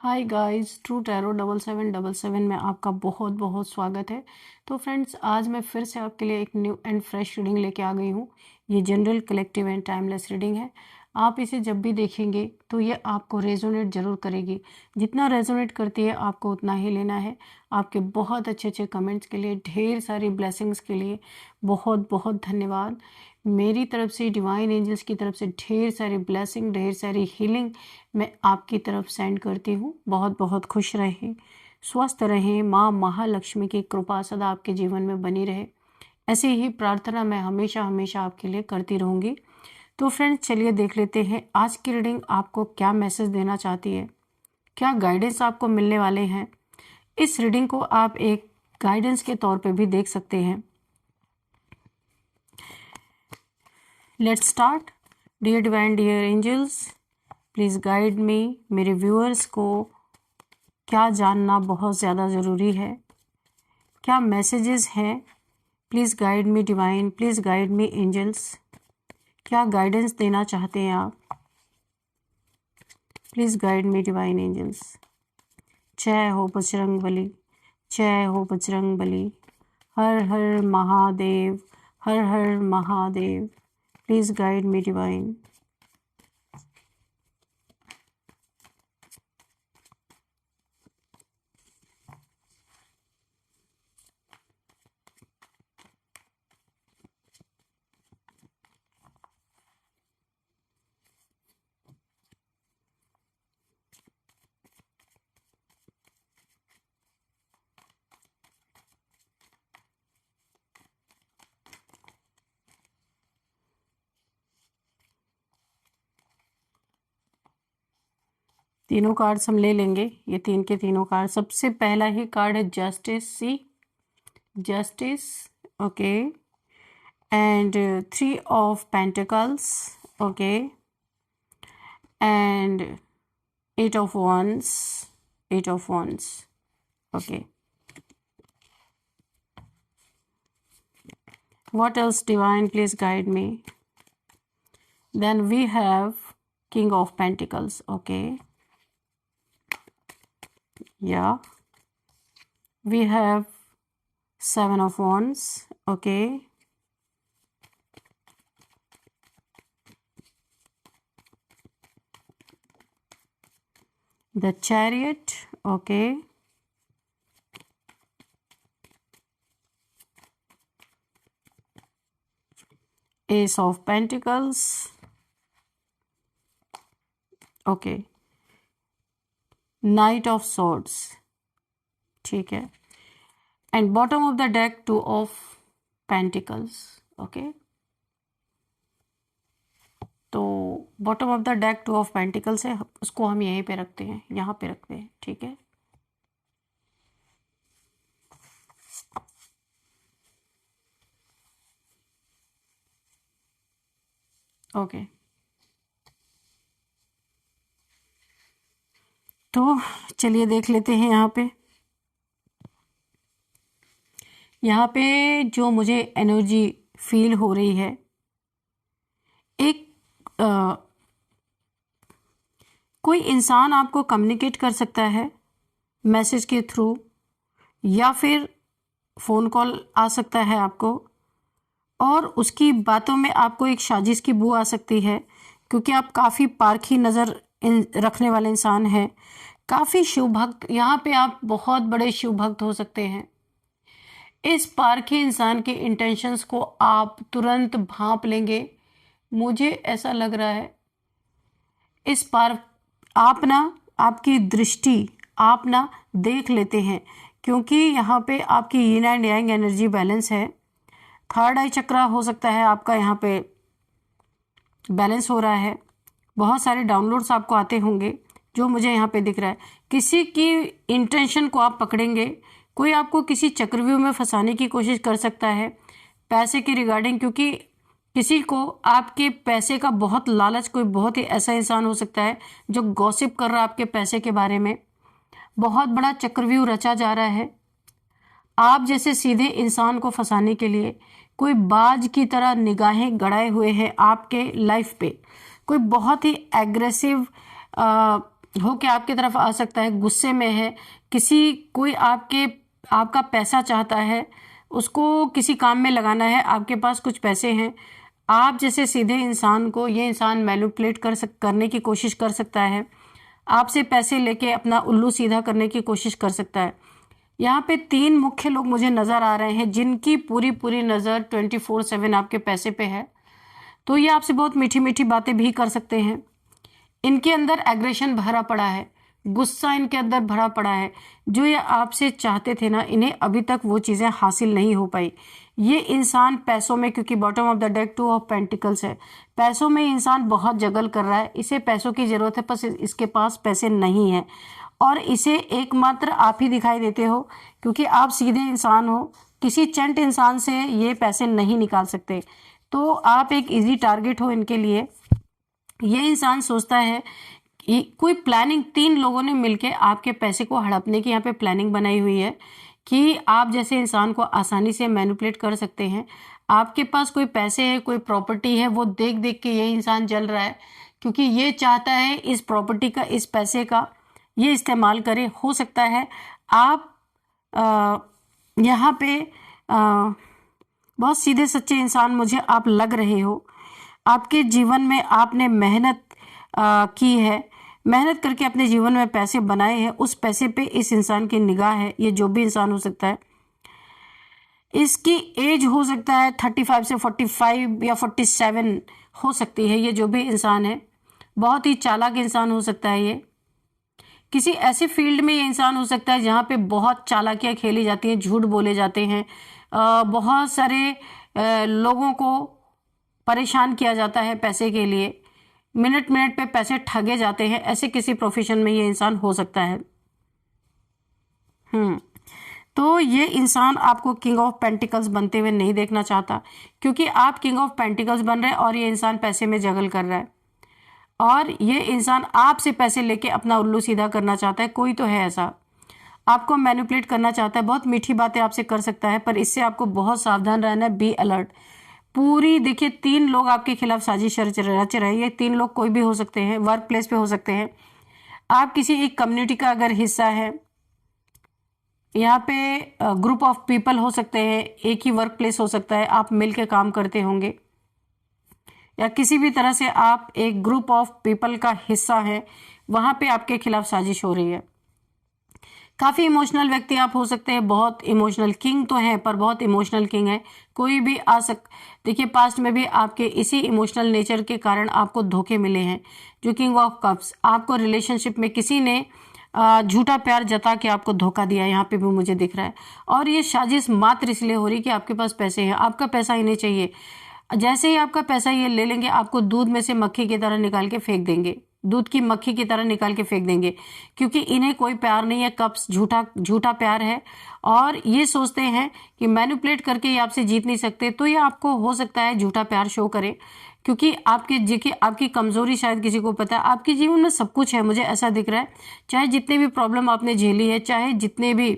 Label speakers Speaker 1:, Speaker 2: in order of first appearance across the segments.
Speaker 1: Hi guys, true tarot 7777 में आपका बहुत बहुत स्वागत है। तो फ्रेंड्स, आज मैं फिर से आपके लिए एक न्यू एंड फ्रेश रीडिंग लेके आ गई हूँ। ये general, collective and timeless reading है। आप इसे जब भी देखेंगे तो ये आपको रेजोनेट ज़रूर करेगी। जितना रेजोनेट करती है आपको उतना ही लेना है। आपके बहुत अच्छे अच्छे कमेंट्स के लिए, ढेर सारी ब्लेसिंग्स के लिए बहुत बहुत धन्यवाद। मेरी तरफ से, डिवाइन एंजल्स की तरफ से ढेर सारी ब्लेसिंग, ढेर सारी हीलिंग मैं आपकी तरफ सेंड करती हूँ। बहुत बहुत खुश रहें, स्वस्थ रहें, माँ महालक्ष्मी की कृपा सदा आपके जीवन में बनी रहे। ऐसी ही प्रार्थना मैं हमेशा हमेशा आपके लिए करती रहूँगी। तो फ्रेंड्स, चलिए देख लेते हैं आज की रीडिंग आपको क्या मैसेज देना चाहती है, क्या गाइडेंस आपको मिलने वाले हैं। इस रीडिंग को आप एक गाइडेंस के तौर पे भी देख सकते हैं। Let's start. Dear divine, dear angels, please guide me. मेरे व्यूअर्स को क्या जानना बहुत ज़्यादा ज़रूरी है, क्या मैसेजेस हैं। Please guide me divine, please guide me angels. क्या गाइडेंस देना चाहते हैं आप? Please guide me divine angels. जय हो बजरंग बली, जय हो बजरंग बली। हर हर महादेव, हर हर Mahadev. Please guide me divine. तीनों कार्ड्स हम ले लेंगे, ये तीन के तीनों कार्ड। सबसे पहला ही कार्ड है justice, see justice, okay, and 3 of pentacles, okay, and 8 of wands, 8 of wands, okay. What else, divine, please guide me. Then we have King of Pentacles, okay, yeah. We have 7 of wands, okay. The Chariot, okay. Ace of Pentacles, okay. Knight of Swords, ठीक है, and bottom of the deck 2 of pentacles, okay. तो bottom of the deck 2 of pentacles है, उसको हम यहीं पे रखते हैं, यहाँ पे रखते हैं, ठीक है। ओके, तो चलिए देख लेते हैं। यहाँ पे जो मुझे एनर्जी फील हो रही है, एक कोई इंसान आपको कम्युनिकेट कर सकता है मैसेज के थ्रू, या फिर फ़ोन कॉल आ सकता है आपको, और उसकी बातों में आपको एक साजिश की बू आ सकती है, क्योंकि आप काफ़ी पारखी नज़र रखने वाले इंसान हैं, काफ़ी शिव भक्त। यहाँ पे आप बहुत बड़े शिव भक्त हो सकते हैं। इस पारखी इंसान के इंटेंशंस को आप तुरंत भांप लेंगे, मुझे ऐसा लग रहा है। इस पार आप ना, आपकी दृष्टि आप ना देख लेते हैं, क्योंकि यहाँ पे आपकी यीन एंड यांग एनर्जी बैलेंस है। थर्ड आई चक्रा हो सकता है आपका यहाँ पे बैलेंस हो रहा है। बहुत सारे डाउनलोड्स आपको आते होंगे, जो मुझे यहाँ पे दिख रहा है। किसी की इंटेंशन को आप पकड़ेंगे, कोई आपको किसी चक्रव्यूह में फंसाने की कोशिश कर सकता है पैसे के रिगार्डिंग, क्योंकि किसी को आपके पैसे का बहुत लालच, कोई बहुत ही ऐसा इंसान हो सकता है जो गॉसिप कर रहा है आपके पैसे के बारे में। बहुत बड़ा चक्रव्यूह रचा जा रहा है आप जैसे सीधे इंसान को फंसाने के लिए। कोई बाज की तरह निगाहें गड़ाए हुए हैं आपके लाइफ पे। कोई बहुत ही एग्रेसिव होके आपकी तरफ आ सकता है, गुस्से में है, कोई आपका पैसा चाहता है, उसको किसी काम में लगाना है, आपके पास कुछ पैसे हैं, आप जैसे सीधे इंसान को ये इंसान मैनिपुलेट करने की कोशिश कर सकता है, आपसे पैसे लेके अपना उल्लू सीधा करने की कोशिश कर सकता है। यहाँ पे 3 मुख्य लोग मुझे नज़र आ रहे हैं जिनकी पूरी पूरी नज़र 24/7 आपके पैसे पे है। तो ये आपसे बहुत मीठी मीठी बातें भी कर सकते हैं। इनके अंदर एग्रेशन भरा पड़ा है, गुस्सा इनके अंदर भरा पड़ा है। जो ये आपसे चाहते थे ना, इन्हें अभी तक वो चीज़ें हासिल नहीं हो पाई। ये इंसान पैसों में, क्योंकि bottom of the deck 2 of pentacles है, पैसों में इंसान बहुत जगल कर रहा है। इसे पैसों की ज़रूरत है, बस इसके पास पैसे नहीं है और इसे एकमात्र आप ही दिखाई देते हो, क्योंकि आप सीधे इंसान हो, किसी चंट इंसान से ये पैसे नहीं निकाल सकते। तो आप एक इजी टारगेट हो इनके लिए। ये इंसान सोचता है कि कोई प्लानिंग, 3 लोगों ने मिलके आपके पैसे को हड़पने की यहाँ पे प्लानिंग बनाई हुई है कि आप जैसे इंसान को आसानी से मैनिपुलेट कर सकते हैं। आपके पास कोई पैसे है, कोई प्रॉपर्टी है, वो देख देख के ये इंसान जल रहा है, क्योंकि ये चाहता है इस प्रॉपर्टी का, इस पैसे का ये इस्तेमाल करे। हो सकता है आप यहाँ पे बहुत सीधे सच्चे इंसान मुझे आप लग रहे हो। आपके जीवन में आपने मेहनत की है, मेहनत करके अपने जीवन में पैसे बनाए हैं, उस पैसे पे इस इंसान की निगाह है। ये जो भी इंसान हो सकता है, इसकी एज हो सकता है 35 से 45 या 47 हो सकती है। ये जो भी इंसान है बहुत ही चालाक इंसान हो सकता है। ये किसी ऐसे फील्ड में ये इंसान हो सकता है जहाँ पे बहुत चालाकियाँ खेली जाती हैं, झूठ बोले जाते हैं, बहुत सारे लोगों को परेशान किया जाता है पैसे के लिए, मिनट मिनट पे पैसे ठगे जाते हैं। ऐसे किसी प्रोफेशन में ये इंसान हो सकता है। तो ये इंसान आपको किंग ऑफ पेंटिकल्स बनते हुए नहीं देखना चाहता, क्योंकि आप किंग ऑफ पेंटिकल्स बन रहे हैं और ये इंसान पैसे में जगल कर रहा है और ये इंसान आपसे पैसे लेके अपना उल्लू सीधा करना चाहता है। कोई तो है ऐसा, आपको मैनिपुलेट करना चाहता है, बहुत मीठी बातें आपसे कर सकता है, पर इससे आपको बहुत सावधान रहना है। Be alert. पूरी देखिए 3 लोग आपके खिलाफ साजिश रच रहे हैं। ये 3 लोग कोई भी हो सकते हैं, वर्क प्लेस पे हो सकते हैं, आप किसी एक कम्युनिटी का अगर हिस्सा है, यहाँ पे ग्रुप ऑफ पीपल हो सकते हैं, एक ही वर्क प्लेस हो सकता है, आप मिलके काम करते होंगे, या किसी भी तरह से आप एक ग्रुप ऑफ पीपल का हिस्सा है, वहाँ पे आपके खिलाफ साजिश हो रही है। काफ़ी इमोशनल व्यक्ति आप हो सकते हैं, बहुत इमोशनल किंग तो हैं पर बहुत इमोशनल किंग है। कोई भी देखिए पास्ट में भी आपके इसी इमोशनल नेचर के कारण आपको धोखे मिले हैं। जो किंग ऑफ कप्स, आपको रिलेशनशिप में किसी ने झूठा प्यार जता के आपको धोखा दिया, यहाँ पे भी मुझे दिख रहा है। और ये साजिश मात्र इसलिए हो रही कि आपके पास पैसे हैं, आपका पैसा इन्हें चाहिए। जैसे ही आपका पैसा ये ले लेंगे, आपको दूध में से मक्खी की तरह निकाल के फेंक देंगे, दूध की मक्खी की तरह निकाल के फेंक देंगे, क्योंकि इन्हें कोई प्यार नहीं है। कप्स झूठा प्यार है और ये सोचते हैं कि मैनिपुलेट करके ये आपसे जीत नहीं सकते। तो ये आपको हो सकता है झूठा प्यार शो करे, क्योंकि आपकी कमजोरी शायद किसी को पता है। आपके जीवन में सब कुछ है, मुझे ऐसा दिख रहा है। चाहे जितने भी प्रॉब्लम आपने झेली है, चाहे जितने भी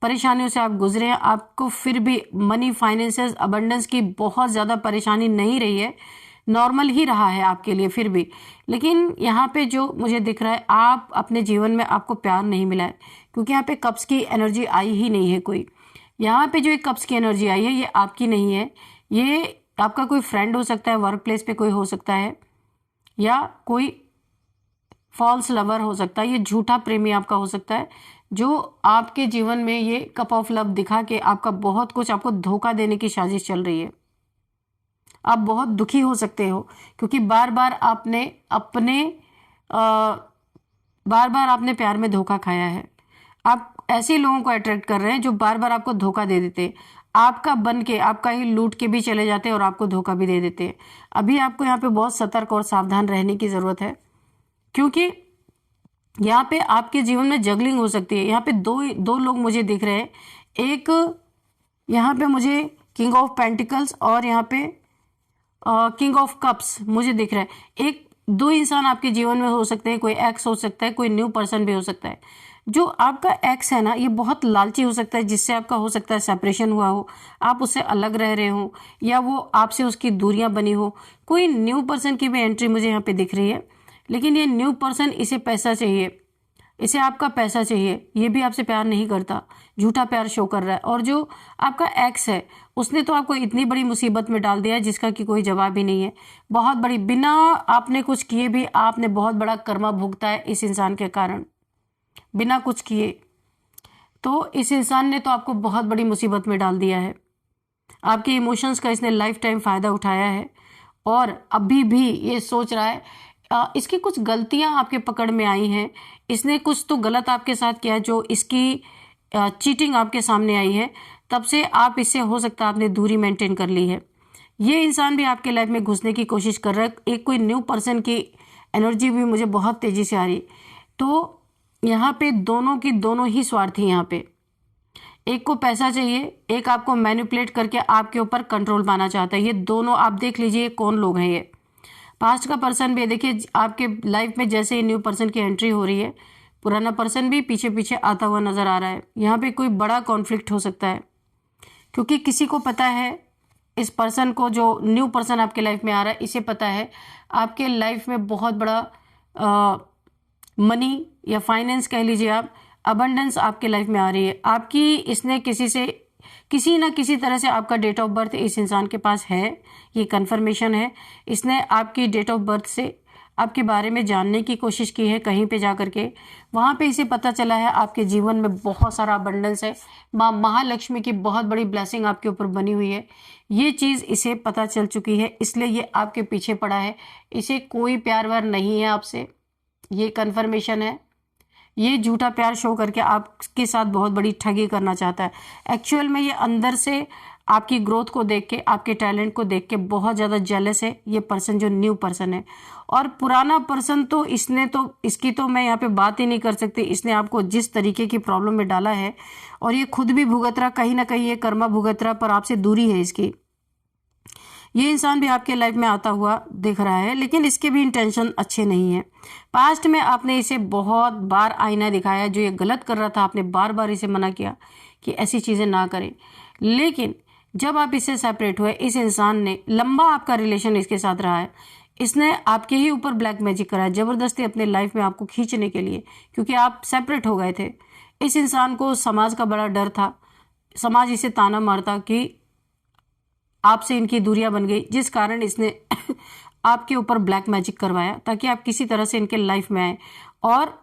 Speaker 1: परेशानियों से आप गुजरे हैं, आपको फिर भी मनी, फाइनेंसेस, अबंडेंस की बहुत ज़्यादा परेशानी नहीं रही है, नॉर्मल ही रहा है आपके लिए फिर भी। लेकिन यहाँ पे जो मुझे दिख रहा है, आप अपने जीवन में आपको प्यार नहीं मिला है, क्योंकि यहाँ पे कप्स की एनर्जी आई ही नहीं है कोई। यहाँ पे जो एक कप्स की एनर्जी आई है, ये आपकी नहीं है। ये आपका कोई फ्रेंड हो सकता है, वर्क प्लेस पे कोई हो सकता है, या कोई फॉल्स लवर हो सकता है, ये झूठा प्रेमी आपका हो सकता है, जो आपके जीवन में ये कप ऑफ लव दिखा के आपका बहुत कुछ, आपको धोखा देने की साजिश चल रही है। आप बहुत दुखी हो सकते हो, क्योंकि बार बार आपने प्यार में धोखा खाया है। आप ऐसे लोगों को अट्रैक्ट कर रहे हैं जो बार बार आपको धोखा दे देते हैं, आपका बन के आपका ही लूट के भी चले जाते हैं और आपको धोखा भी दे देते हैं। अभी आपको यहाँ पे बहुत सतर्क और सावधान रहने की ज़रूरत है, क्योंकि यहाँ पे आपके जीवन में जगलिंग हो सकती है। यहाँ पे दो लोग मुझे दिख रहे हैं, एक यहाँ पे मुझे किंग ऑफ पेंटिकल्स और यहाँ पे किंग ऑफ कप्स मुझे दिख रहा है। 2 इंसान आपके जीवन में हो सकते हैं, कोई एक्स हो सकता है, कोई न्यू पर्सन भी हो सकता है। जो आपका एक्स है ना, ये बहुत लालची हो सकता है, जिससे आपका हो सकता है सेपरेशन हुआ हो, आप उससे अलग रह रहे हो, या वो आपसे उसकी दूरियां बनी हो। कोई न्यू पर्सन की भी एंट्री मुझे यहाँ पे दिख रही है। लेकिन ये न्यू पर्सन, इसे पैसा चाहिए, इसे आपका पैसा चाहिए, ये भी आपसे प्यार नहीं करता, झूठा प्यार शो कर रहा है। और जो आपका एक्स है, उसने तो आपको इतनी बड़ी मुसीबत में डाल दिया है जिसका कि कोई जवाब ही नहीं है। बहुत बड़ी, बिना आपने कुछ किए भी आपने बहुत बड़ा कर्मा भुगता है इस इंसान के कारण, बिना कुछ किए। तो इस इंसान ने तो आपको बहुत बड़ी मुसीबत में डाल दिया है। आपके इमोशंस का इसने लाइफ टाइम फ़ायदा उठाया है और अभी भी ये सोच रहा है। इसकी कुछ गलतियां आपके पकड़ में आई हैं, इसने कुछ तो गलत आपके साथ किया जो इसकी चीटिंग आपके सामने आई है, तब से आप इससे हो सकता है आपने दूरी मेंटेन कर ली है। ये इंसान भी आपके लाइफ में घुसने की कोशिश कर रहा है। एक कोई न्यू पर्सन की एनर्जी भी मुझे बहुत तेज़ी से आ रही। तो यहाँ पे दोनों की दोनों ही स्वार्थी, यहाँ पे एक को पैसा चाहिए, एक आपको मैनिपुलेट करके आपके ऊपर कंट्रोल पाना चाहता है। ये दोनों आप देख लीजिए कौन लोग हैं। ये पास्ट का पर्सन भी देखिए आपके लाइफ में, जैसे ही न्यू पर्सन की एंट्री हो रही है, पुराना पर्सन भी पीछे पीछे आता हुआ नजर आ रहा है। यहाँ पे कोई बड़ा कॉन्फ्लिक्ट हो सकता है क्योंकि किसी को पता है, इस पर्सन को, जो न्यू पर्सन आपके लाइफ में आ रहा है, इसे पता है आपके लाइफ में बहुत बड़ा मनी या फाइनेंस कह लीजिए आप, अबंडेंस आपके लाइफ में आ रही है। आपकी इसने किसी ना किसी तरह से आपका डेट ऑफ बर्थ इस इंसान के पास है, ये कंफर्मेशन है। इसने आपकी डेट ऑफ बर्थ से आपके बारे में जानने की कोशिश की है कहीं पे जा करके, वहाँ पे इसे पता चला है आपके जीवन में बहुत सारा अबंडेंस है, माँ महालक्ष्मी की बहुत बड़ी ब्लेसिंग आपके ऊपर बनी हुई है। ये चीज़ इसे पता चल चुकी है, इसलिए ये आपके पीछे पड़ा है। इसे कोई प्यार व्यार नहीं है आपसे, ये कंफर्मेशन है। ये झूठा प्यार शो करके आपके साथ बहुत बड़ी ठगी करना चाहता है। एक्चुअल में ये अंदर से आपकी ग्रोथ को देख के, आपके टैलेंट को देख के बहुत ज़्यादा जेलस है ये पर्सन, जो न्यू पर्सन है। और पुराना पर्सन तो इसकी तो मैं यहाँ पे बात ही नहीं कर सकती। इसने आपको जिस तरीके की प्रॉब्लम में डाला है, और ये खुद भी भुगत रहा, कहीं ना कहीं ये कर्मा भुगत रहा, पर आपसे दूरी है इसकी। ये इंसान भी आपके लाइफ में आता हुआ दिख रहा है, लेकिन इसके भी इंटेंशन अच्छे नहीं है। पास्ट में आपने इसे बहुत बार आईना दिखाया, जो ये गलत कर रहा था आपने बार बार इसे मना किया कि ऐसी चीज़ें ना करें। लेकिन जब आप इससे सेपरेट हुए, इस इंसान ने, लंबा आपका रिलेशन इसके साथ रहा है, इसने आपके ही ऊपर ब्लैक मैजिक करा है ज़बरदस्ती अपने लाइफ में आपको खींचने के लिए, क्योंकि आप सेपरेट हो गए थे। इस इंसान को समाज का बड़ा डर था, समाज इसे ताना मारता कि आपसे इनकी दूरियां बन गई, जिस कारण इसने आपके ऊपर ब्लैक मैजिक करवाया ताकि आप किसी तरह से इनके लाइफ में आए। और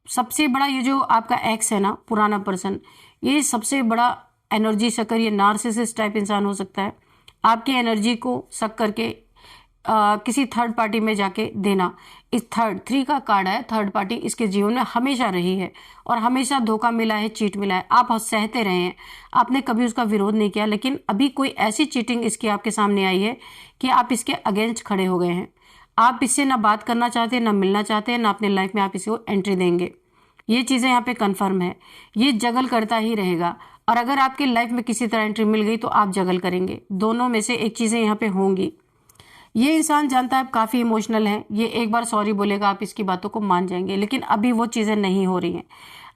Speaker 1: सबसे बड़ा, ये जो आपका एक्स है ना, पुराना पर्सन, ये सबसे बड़ा एनर्जी सकर, ये नार्सिसिस्ट टाइप इंसान हो सकता है। आपकी एनर्जी को सक करके किसी थर्ड पार्टी में जाके देना। इस थ्री का कार्ड है, थर्ड पार्टी इसके जीवन में हमेशा रही है और हमेशा धोखा मिला है, चीट मिला है। आप सहते रहे हैं, आपने कभी उसका विरोध नहीं किया, लेकिन अभी कोई ऐसी चीटिंग इसकी आपके सामने आई है कि आप इसके अगेंस्ट खड़े हो गए हैं। आप इससे ना बात करना चाहते, ना मिलना चाहते, ना अपने लाइफ में आप इसको एंट्री देंगे। ये चीज़ें यहाँ पे कन्फर्म है। ये जगल करता ही रहेगा, और अगर आपके लाइफ में किसी तरह एंट्री मिल गई तो आप जगल करेंगे। दोनों में से एक चीज़ें यहाँ पे होंगी। ये इंसान जानता है आप काफ़ी इमोशनल हैं, ये एक बार सॉरी बोलेगा, आप इसकी बातों को मान जाएंगे, लेकिन अभी वो चीज़ें नहीं हो रही हैं।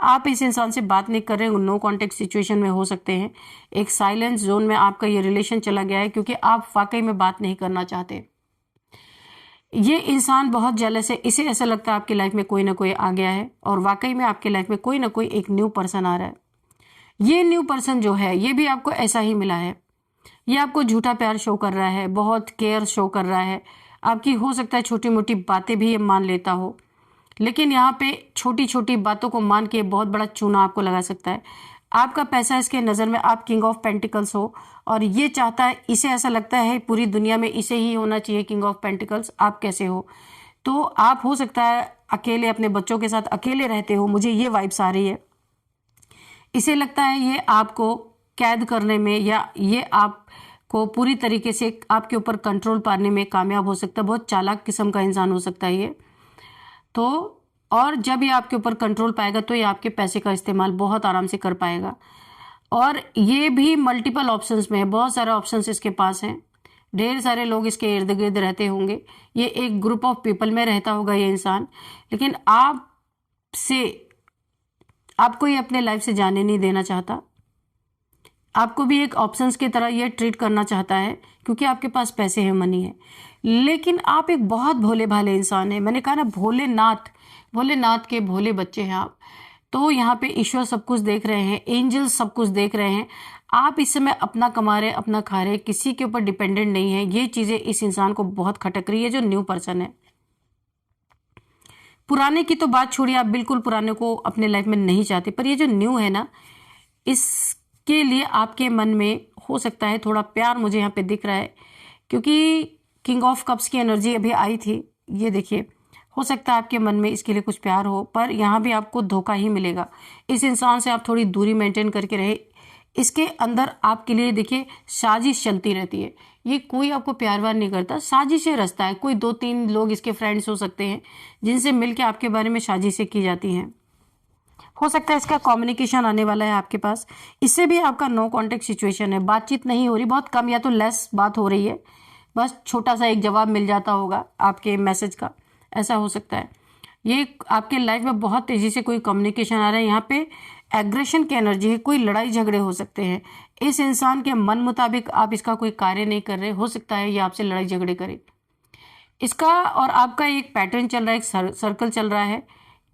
Speaker 1: आप इस इंसान से बात नहीं कर रहे, नो कॉन्टेक्ट सिचुएशन में हो सकते हैं। एक साइलेंस जोन में आपका ये रिलेशन चला गया है, क्योंकि आप वाकई में बात नहीं करना चाहते। ये इंसान बहुत जेलस है, इसे ऐसा लगता है आपकी लाइफ में कोई ना कोई आ गया है, और वाकई में आपकी लाइफ में कोई ना कोई एक न्यू पर्सन आ रहा है। ये न्यू पर्सन जो है, ये भी आपको ऐसा ही मिला है। ये आपको झूठा प्यार शो कर रहा है, बहुत केयर शो कर रहा है। आपकी हो सकता है छोटी मोटी बातें भी ये मान लेता हो, लेकिन यहाँ पे छोटी छोटी बातों को मान के बहुत बड़ा चूना आपको लगा सकता है। आपका पैसा इसके नज़र में, आप किंग ऑफ पेंटिकल्स हो, और ये चाहता है, इसे ऐसा लगता है पूरी दुनिया में इसे ही होना चाहिए किंग ऑफ पेंटिकल्स। आप कैसे हो? तो आप हो सकता है अकेले, अपने बच्चों के साथ अकेले रहते हो, मुझे ये वाइब्स आ रही है। इसे लगता है ये आपको कैद करने में, या ये आपको पूरी तरीके से आपके ऊपर कंट्रोल पाने में कामयाब हो सकता है। बहुत चालाक किस्म का इंसान हो सकता है ये तो। और जब ये आपके ऊपर कंट्रोल पाएगा तो ये आपके पैसे का इस्तेमाल बहुत आराम से कर पाएगा। और ये भी मल्टीपल ऑप्शंस में है, बहुत सारे ऑप्शंस इसके पास हैं, ढेर सारे लोग इसके इर्द गिर्द रहते होंगे। ये एक ग्रुप ऑफ पीपल में रहता होगा ये इंसान, लेकिन आपको ये अपने लाइफ से जाने नहीं देना चाहता। आपको भी एक ऑप्शंस की तरह ये ट्रीट करना चाहता है क्योंकि आपके पास पैसे हैं, मनी है। लेकिन आप एक बहुत भोले भाले इंसान हैं। मैंने कहा ना, भोलेनाथ के भोले बच्चे हैं आप। तो यहाँ पे ईश्वर सब कुछ देख रहे हैं, एंजल्स सब कुछ देख रहे हैं। आप इस समय अपना कमा रहे, अपना खा रहे, किसी के ऊपर डिपेंडेंट नहीं है। ये चीज़ें इस इंसान को बहुत खटक रही है, जो न्यू पर्सन है। पुराने की तो बात छोड़िए, आप बिल्कुल पुराने को अपने लाइफ में नहीं चाहते, पर ये जो न्यू है ना, इसके लिए आपके मन में हो सकता है थोड़ा प्यार, मुझे यहाँ पे दिख रहा है, क्योंकि किंग ऑफ कप्स की एनर्जी अभी आई थी। ये देखिए, हो सकता है आपके मन में इसके लिए कुछ प्यार हो, पर यहाँ भी आपको धोखा ही मिलेगा। इस इंसान से आप थोड़ी दूरी मेंटेन करके रहे। इसके अंदर आपके लिए देखिए साजिश चलती रहती है। ये कोई आपको प्यार वार नहीं करता, साजिशें रचता है। कोई 2-3 लोग इसके फ्रेंड्स हो सकते हैं जिनसे मिलकर आपके बारे में साजिशें की जाती हैं। हो सकता है इसका कम्युनिकेशन आने वाला है आपके पास। इससे भी आपका नो कॉन्टेक्ट सिचुएशन है, बातचीत नहीं हो रही, बहुत कम या तो लेस बात हो रही है, बस छोटा सा एक जवाब मिल जाता होगा आपके मैसेज का, ऐसा हो सकता है। ये आपके लाइफ में बहुत तेजी से कोई कम्युनिकेशन आ रहा है। यहाँ पे एग्रेशन की एनर्जी है, कोई लड़ाई झगड़े हो सकते हैं। इस इंसान के मन मुताबिक आप इसका कोई कार्य नहीं कर रहे, हो सकता है ये आपसे लड़ाई झगड़े करे। इसका और आपका एक पैटर्न चल रहा है, एक सर्कल चल रहा है।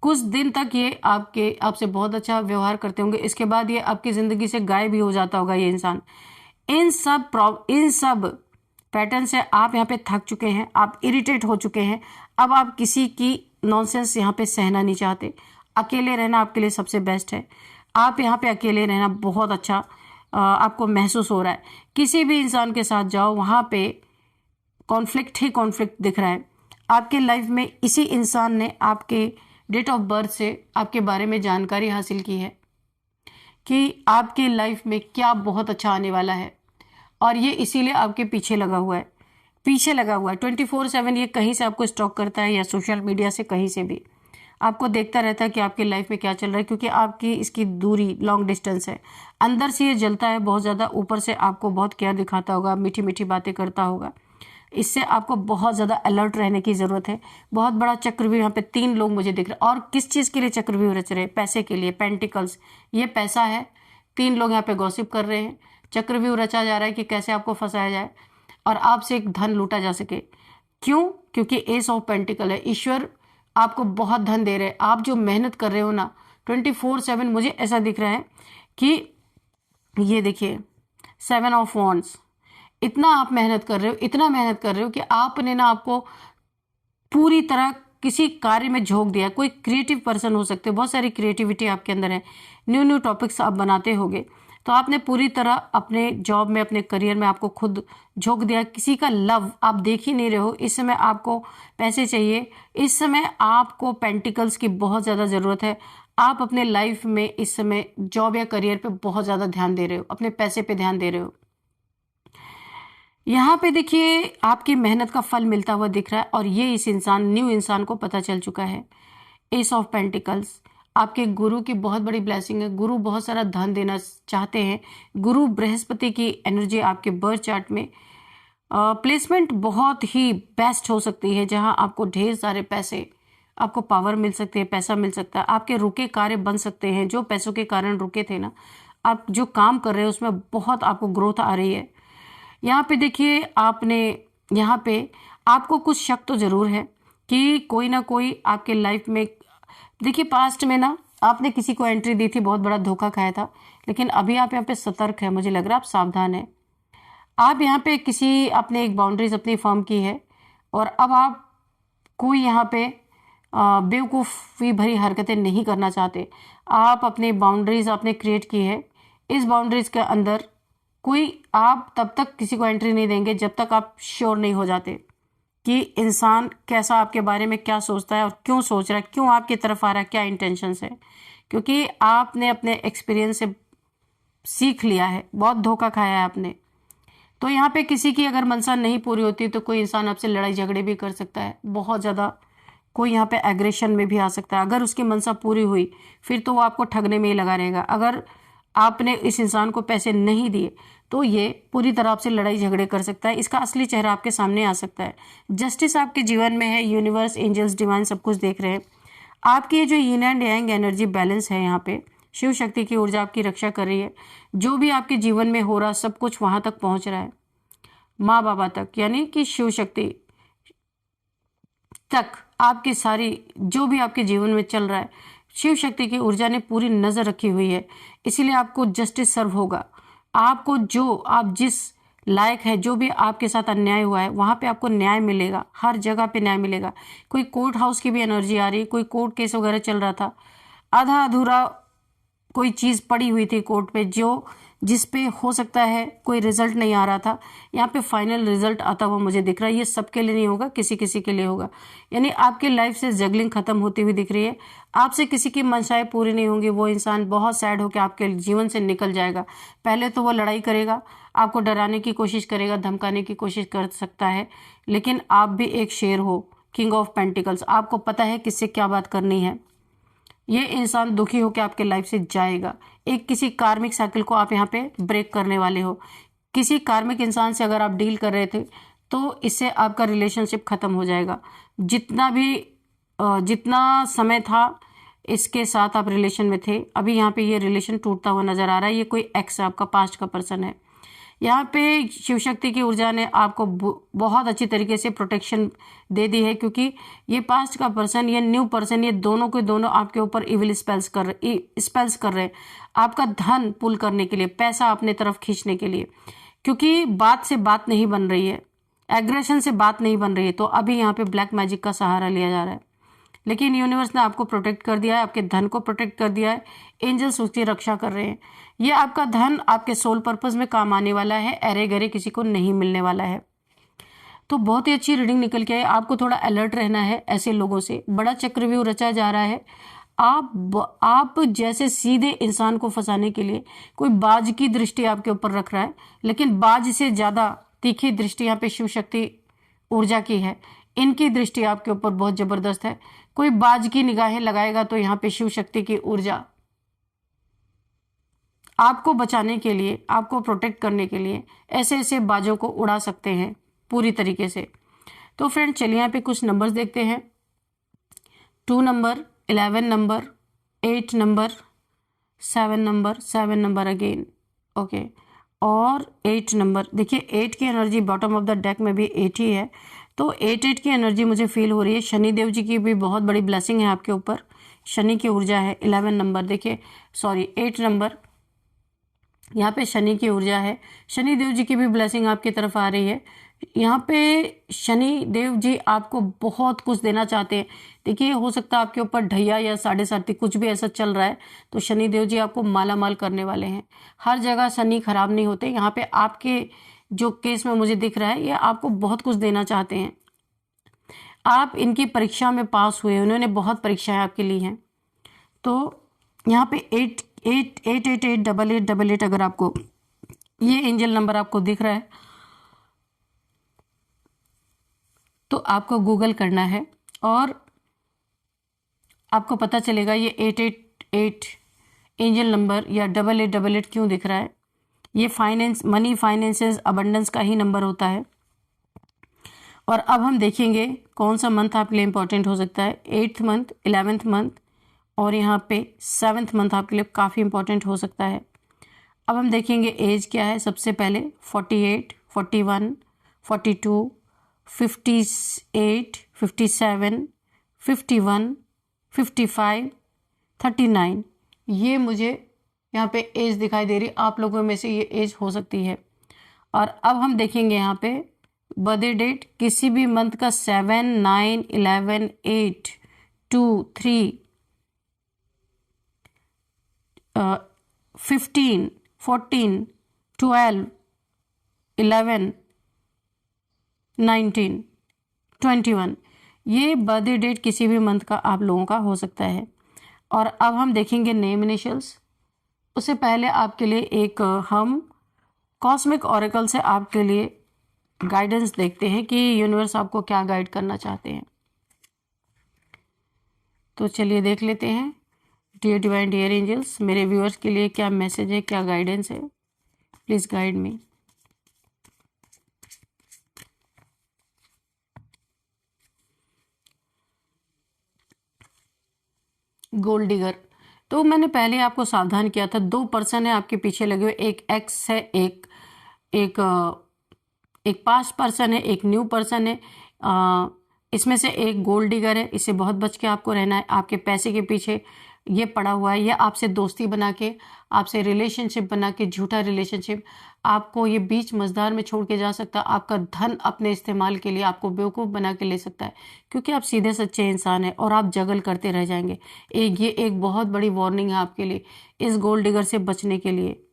Speaker 1: कुछ दिन तक ये आपसे बहुत अच्छा व्यवहार करते होंगे, इसके बाद ये आपकी ज़िंदगी से गायब भी हो जाता होगा ये इंसान। इन सब पैटर्न से आप यहाँ पे थक चुके हैं, आप इरिटेट हो चुके हैं। अब आप किसी की नॉनसेंस यहाँ पे सहना नहीं चाहते। अकेले रहना आपके लिए सबसे बेस्ट है। आप यहाँ पे अकेले रहना बहुत अच्छा आपको महसूस हो रहा है। किसी भी इंसान के साथ जाओ, वहाँ पे कॉन्फ्लिक्ट ही कॉन्फ्लिक्ट दिख रहा है। आपके लाइफ में इसी इंसान ने आपके डेट ऑफ बर्थ से आपके बारे में जानकारी हासिल की है कि आपके लाइफ में क्या बहुत अच्छा आने वाला है, और ये इसीलिए आपके पीछे लगा हुआ है। 24/7 ये कहीं से आपको स्टॉक करता है, या सोशल मीडिया से कहीं से भी आपको देखता रहता है कि आपके लाइफ में क्या चल रहा है, क्योंकि आपकी इसकी दूरी लॉन्ग डिस्टेंस है। अंदर से ये जलता है बहुत ज़्यादा, ऊपर से आपको बहुत केयर दिखाता होगा, मीठी मीठी बातें करता होगा। इससे आपको बहुत ज़्यादा अलर्ट रहने की ज़रूरत है। बहुत बड़ा चक्रव्यूह, यहाँ पे 3 लोग मुझे दिख रहे हैं। और किस चीज़ के लिए चक्रव्यूह रच रहे हैं? पैसे के लिए। पेंटिकल्स, ये पैसा है। 3 लोग यहाँ पे गॉसिप कर रहे हैं। चक्रव्यूह रचा जा रहा है कि कैसे आपको फंसाया जाए और आपसे एक धन लूटा जा सके। क्यों? क्योंकि एस ऑफ पेंटिकल है। ईश्वर आपको बहुत धन दे रहे हैं। आप जो मेहनत कर रहे हो ना 24/7, मुझे ऐसा दिख रहा है कि ये देखिए 7 ऑफ वॉन्ड्स, इतना आप मेहनत कर रहे हो, इतना मेहनत कर रहे हो कि आपने ना आपको पूरी तरह किसी कार्य में झोंक दिया। कोई क्रिएटिव पर्सन हो सकते हो, बहुत सारी क्रिएटिविटी आपके अंदर है, न्यू टॉपिक्स आप बनाते होगे, तो आपने पूरी तरह अपने जॉब में, अपने करियर में आपको खुद झोंक दिया। किसी का लव आप देख ही नहीं रहे हो। इस समय आपको पैसे चाहिए, इस समय आपको पेंटिकल्स की बहुत ज़्यादा ज़रूरत है। आप अपने लाइफ में इस समय जॉब या करियर पे बहुत ज़्यादा ध्यान दे रहे हो, अपने पैसे पे ध्यान दे रहे हो। यहाँ पे देखिए आपकी मेहनत का फल मिलता हुआ दिख रहा है, और ये इस न्यू इंसान को पता चल चुका है। एस ऑफ पेंटिकल्स, आपके गुरु की बहुत बड़ी ब्लेसिंग है। गुरु बहुत सारा धन देना चाहते हैं। गुरु बृहस्पति की एनर्जी आपके बर्थ चार्ट में प्लेसमेंट बहुत ही बेस्ट हो सकती है, जहां आपको ढेर सारे पैसे, आपको पावर मिल सकती है, पैसा मिल सकता है। आपके रुके कार्य बन सकते हैं, जो पैसों के कारण रुके थे ना, आप जो काम कर रहे हो उसमें बहुत आपको ग्रोथ आ रही है। यहाँ पे देखिए यहाँ पे आपको कुछ शक तो ज़रूर है कि कोई ना कोई आपके लाइफ में, देखिए पास्ट में ना आपने किसी को एंट्री दी थी, बहुत बड़ा धोखा खाया था, लेकिन अभी आप यहाँ पे सतर्क है। मुझे लग रहा है आप सावधान है। आप यहाँ पे आपने एक बाउंड्रीज अपनी फॉर्म की है, और अब आप कोई यहाँ पे बेवकूफ़ी भरी हरकतें नहीं करना चाहते। आप अपनी बाउंड्रीज आपने क्रिएट की है। इस बाउंड्रीज के अंदर आप तब तक किसी को एंट्री नहीं देंगे जब तक आप श्योर नहीं हो जाते कि इंसान कैसा आपके बारे में क्या सोचता है और क्यों सोच रहा है, क्यों आपकी तरफ आ रहा है, क्या इंटेंशंस है। क्योंकि आपने अपने एक्सपीरियंस से सीख लिया है, बहुत धोखा खाया है आपने। तो यहाँ पे किसी की अगर मनसा नहीं पूरी होती तो कोई इंसान आपसे लड़ाई झगड़े भी कर सकता है, बहुत ज़्यादा कोई यहाँ पे एग्रेशन में भी आ सकता है। अगर उसकी मनसा पूरी हुई फिर तो वो आपको ठगने में ही लगा रहेगा। अगर आपने इस इंसान को पैसे नहीं दिए तो ये पूरी तरह आपसे लड़ाई झगड़े कर सकता है। इसका असली चेहरा आपके सामने आ सकता है। जस्टिस आपके जीवन में है। यूनिवर्स, एंजल्स, डिवाइन सब कुछ देख रहे हैं। आपकी ये जो yin and yang energy balance है यहाँ पे शिव शक्ति की ऊर्जा आपकी रक्षा कर रही है। जो भी आपके जीवन में हो रहा सब कुछ वहां तक पहुंच रहा है, माँ बाबा तक, यानी कि शिव शक्ति तक आपकी सारी जो भी आपके जीवन में चल रहा है, शिव शक्ति की ऊर्जा ने पूरी नजर रखी हुई है। इसीलिए आपको जस्टिस सर्व होगा। आपको जो आप जिस लायक है, जो भी आपके साथ अन्याय हुआ है वहां पे आपको न्याय मिलेगा, हर जगह पे न्याय मिलेगा। कोई कोर्ट हाउस की भी एनर्जी आ रही है, कोई कोर्ट केस वगैरह चल रहा था, आधा अधूरा कोई चीज पड़ी हुई थी कोर्ट पे, जो जिस पे हो सकता है कोई रिजल्ट नहीं आ रहा था, यहाँ पे फाइनल रिजल्ट आता हुआ मुझे दिख रहा है। ये सबके लिए नहीं होगा, किसी किसी के लिए होगा। यानी आपकी लाइफ से जगलिंग खत्म होती हुई दिख रही है। आपसे किसी की मंशाएं पूरी नहीं होंगी, वो इंसान बहुत सैड होकर आपके जीवन से निकल जाएगा। पहले तो वो लड़ाई करेगा, आपको डराने की कोशिश करेगा, धमकाने की कोशिश कर सकता है, लेकिन आप भी एक शेर हो, किंग ऑफ पेंटिकल्स, आपको पता है किससे क्या बात करनी है। ये इंसान दुखी होकर आपके लाइफ से जाएगा। एक किसी कार्मिक साइकिल को आप यहाँ पे ब्रेक करने वाले हो। किसी कार्मिक इंसान से अगर आप डील कर रहे थे तो इससे आपका रिलेशनशिप खत्म हो जाएगा। जितना समय था इसके साथ आप रिलेशन में थे, अभी यहाँ पे ये रिलेशन टूटता हुआ नजर आ रहा है। ये कोई एक्स है, आपका पास्ट का पर्सन है। यहाँ पे शिव शक्ति की ऊर्जा ने आपको बहुत अच्छी तरीके से प्रोटेक्शन दे दी है, क्योंकि ये पास्ट का पर्सन, ये न्यू पर्सन, ये दोनों के दोनों आपके ऊपर इविल स्पेल्स कर रहे हैं, आपका धन पुल करने के लिए, पैसा अपने तरफ खींचने के लिए। क्योंकि बात से बात नहीं बन रही है, एग्रेशन से बात नहीं बन रही है, तो अभी यहाँ पे ब्लैक मैजिक का सहारा लिया जा रहा है। लेकिन यूनिवर्स ने आपको प्रोटेक्ट कर दिया है, आपके धन को प्रोटेक्ट कर दिया है। एंजल्स उसकी रक्षा कर रहे हैं। ये आपका धन आपके सोल पर्पस में काम आने वाला है, अरे गरे किसी को नहीं मिलने वाला है। तो बहुत ही अच्छी रीडिंग निकल के आए। आपको थोड़ा अलर्ट रहना है ऐसे लोगों से। बड़ा चक्रव्यूह रचा जा रहा है। आप जैसे सीधे इंसान को फंसाने के लिए कोई बाज की दृष्टि आपके ऊपर रख रहा है, लेकिन बाज से ज्यादा तीखी दृष्टि यहाँ पे शिव शक्ति ऊर्जा की है। इनकी दृष्टि आपके ऊपर बहुत जबरदस्त है। कोई बाज की निगाहें लगाएगा तो यहाँ पे शिव शक्ति की ऊर्जा आपको बचाने के लिए, आपको प्रोटेक्ट करने के लिए ऐसे ऐसे बाजों को उड़ा सकते हैं पूरी तरीके से। तो फ्रेंड चलिए यहाँ पे कुछ नंबर्स देखते हैं। 2 number, 11 number, 8 number, 7 number again, okay, और 8 नंबर। देखिए 8 की energy bottom of the deck में भी 8 ही है, तो 8 की एनर्जी मुझे फील हो रही है। शनि देव जी की भी बहुत बड़ी ब्लेसिंग है आपके ऊपर, शनि की ऊर्जा है। 11 नंबर देखिए, सॉरी 8 नंबर, यहाँ पे शनि की ऊर्जा है। शनि देव जी की भी ब्लेसिंग आपकी तरफ आ रही है। यहाँ पे शनि देव जी आपको बहुत कुछ देना चाहते हैं। देखिए हो सकता है आपके ऊपर ढैया या साढ़े साथी कुछ भी ऐसा चल रहा है, तो शनि देव जी आपको माला माल करने वाले हैं। हर जगह शनि खराब नहीं होते। यहाँ पे आपके जो केस में मुझे दिख रहा है, ये आपको बहुत कुछ देना चाहते हैं। आप इनकी परीक्षा में पास हुए, उन्होंने बहुत परीक्षाएं आपके ली हैं। तो यहाँ पे 8 अगर आपको ये एंजल नंबर आपको दिख रहा है तो आपको गूगल करना है और आपको पता चलेगा ये 888 एंजल नंबर या 8888 क्यों दिख रहा है। ये फाइनेंस, मनी, फाइनेंसेस, अबंडेंस का ही नंबर होता है। और अब हम देखेंगे कौन सा मंथ आपके लिए इंपॉर्टेंट हो सकता है। 8th मंथ, 11th मंथ और यहाँ पे 7th मंथ आपके लिए काफ़ी इंपॉर्टेंट हो सकता है। अब हम देखेंगे एज क्या है। सबसे पहले 48, 41, 42, 58, 57, 51, 55, 39, ये मुझे यहाँ पे एज दिखाई दे रही। आप लोगों में से ये एज हो सकती है। और अब हम देखेंगे यहाँ पे बर्थडे डेट, किसी भी मंथ का 7, 9, 11, 8, 2, 3, 15, 14, 12, 11, 19, 21, ये बर्थडे डेट किसी भी मंथ का आप लोगों का हो सकता है। और अब हम देखेंगे नेम इनिशियल्स। उससे पहले आपके लिए एक हम कॉस्मिक ऑरेकल से आपके लिए गाइडेंस देखते हैं कि यूनिवर्स आपको क्या गाइड करना चाहते हैं। तो चलिए देख लेते हैं। डियर डिवाइन, डियर एंजल्स, मेरे व्यूअर्स के लिए क्या मैसेज है, क्या गाइडेंस है, please guide me. Gold digger, तो मैंने पहले आपको सावधान किया था, 2 पर्सन है आपके पीछे लगे हुए, एक एक्स है, एक एक पास्ट पर्सन है, एक न्यू पर्सन है। इसमें से एक गोल्ड डिगर है, इससे बहुत बच के आपको रहना है। आपके पैसे के पीछे ये पड़ा हुआ है, ये आपसे दोस्ती बना के, आपसे रिलेशनशिप बना के, झूठा रिलेशनशिप आपको ये बीच मझधार में छोड़ के जा सकता है। आपका धन अपने इस्तेमाल के लिए आपको बेवकूफ़ बना के ले सकता है, क्योंकि आप सीधे सच्चे इंसान हैं और आप जगल करते रह जाएंगे। ये एक बहुत बड़ी वार्निंग है आपके लिए, इस गोल्ड डिगर से बचने के लिए।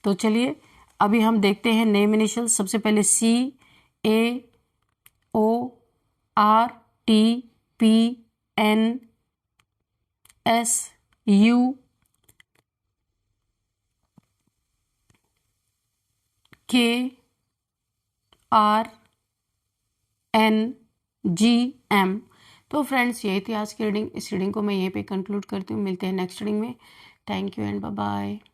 Speaker 1: तो चलिए अभी हम देखते हैं नेम इनिशियल। सबसे पहले CAORTPNSUKRNGM। तो फ्रेंड्स यही थी आज की रीडिंग। इस रीडिंग को मैं यहीं पे कंक्लूड करती हूँ। मिलते हैं नेक्स्ट रीडिंग में। Thank you and bye bye.